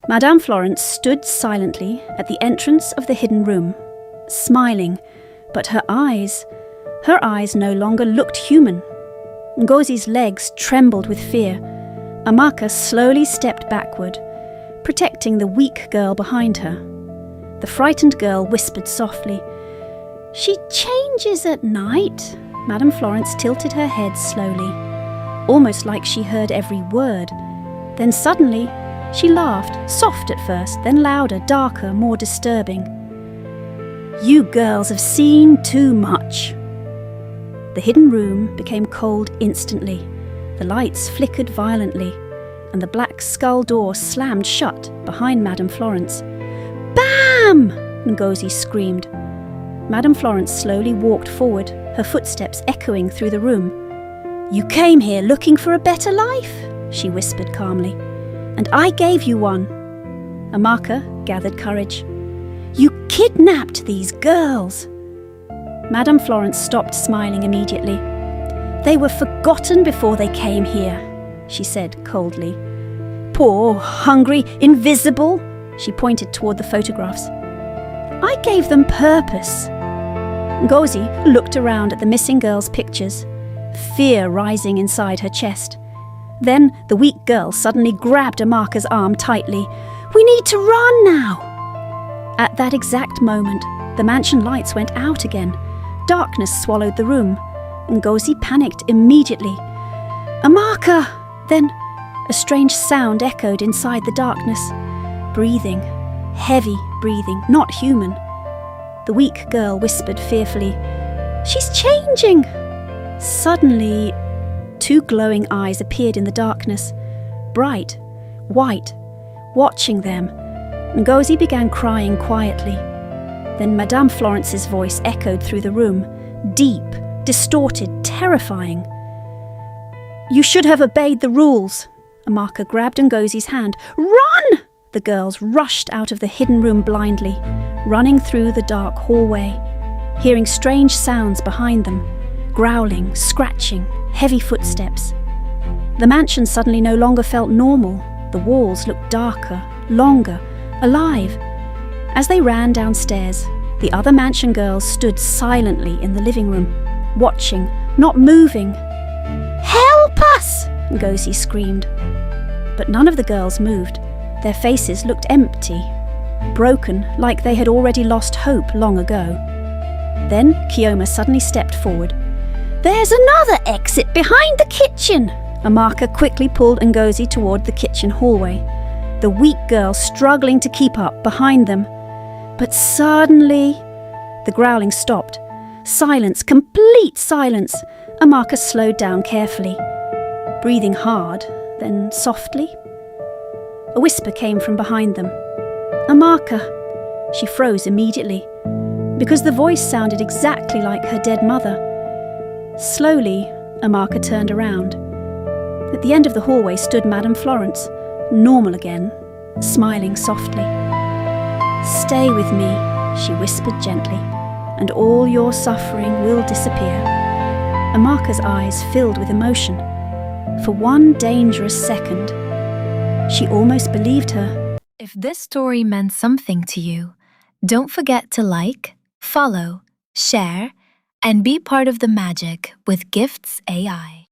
Madame Florence stood silently at the entrance of the hidden room, smiling, but her eyes no longer looked human. Ngozi's legs trembled with fear. Amaka slowly stepped backward, protecting the weak girl behind her. The frightened girl whispered softly, "She changes at night." Madame Florence tilted her head slowly, almost like she heard every word. Then suddenly, she laughed, soft at first, then louder, darker, more disturbing. "You girls have seen too much." The hidden room became cold instantly. The lights flickered violently, and the black skull door slammed shut behind Madame Florence. "Bam!" Ngozi screamed. Madame Florence slowly walked forward, her footsteps echoing through the room. "You came here looking for a better life," she whispered calmly, "and I gave you one." Amaka gathered courage. "You kidnapped these girls." Madame Florence stopped smiling immediately. "They were forgotten before they came here," she said coldly. "Poor, hungry, invisible," she pointed toward the photographs. "I gave them purpose." Ngozi looked around at the missing girls' pictures, fear rising inside her chest. Then the weak girl suddenly grabbed Amaka's arm tightly. "We need to run now!" At that exact moment, the mansion lights went out again. Darkness swallowed the room. Ngozi panicked immediately. "Amaka!" Then a strange sound echoed inside the darkness. Breathing, heavy breathing, not human. The weak girl whispered fearfully, "She's changing!" Suddenly, two glowing eyes appeared in the darkness, bright, white, watching them. Ngozi began crying quietly. Then Madame Florence's voice echoed through the room, deep, distorted, terrifying. "You should have obeyed the rules." Amaka grabbed Ngozi's hand. "Run!" The girls rushed out of the hidden room blindly, running through the dark hallway, hearing strange sounds behind them, growling, scratching, heavy footsteps. The mansion suddenly no longer felt normal. The walls looked darker, longer, alive. As they ran downstairs, the other mansion girls stood silently in the living room, watching, not moving. "Help us!" Ngozi screamed. But none of the girls moved. Their faces looked empty, broken, like they had already lost hope long ago. Then Kioma suddenly stepped forward. "There's another exit behind the kitchen!" Amaka quickly pulled Ngozi toward the kitchen hallway, the weak girl struggling to keep up behind them. But suddenly, the growling stopped. Silence, complete silence. Amaka slowed down carefully, breathing hard, then softly. A whisper came from behind them. "Amaka!" She froze immediately, because the voice sounded exactly like her dead mother. Slowly, Amaka turned around. At the end of the hallway stood Madame Florence, normal again, smiling softly. "Stay with me," she whispered gently, "and all your suffering will disappear." Amaka's eyes filled with emotion. For one dangerous second, she almost believed her. If this story meant something to you, don't forget to like, follow, share, and be part of the magic with Gifts AI.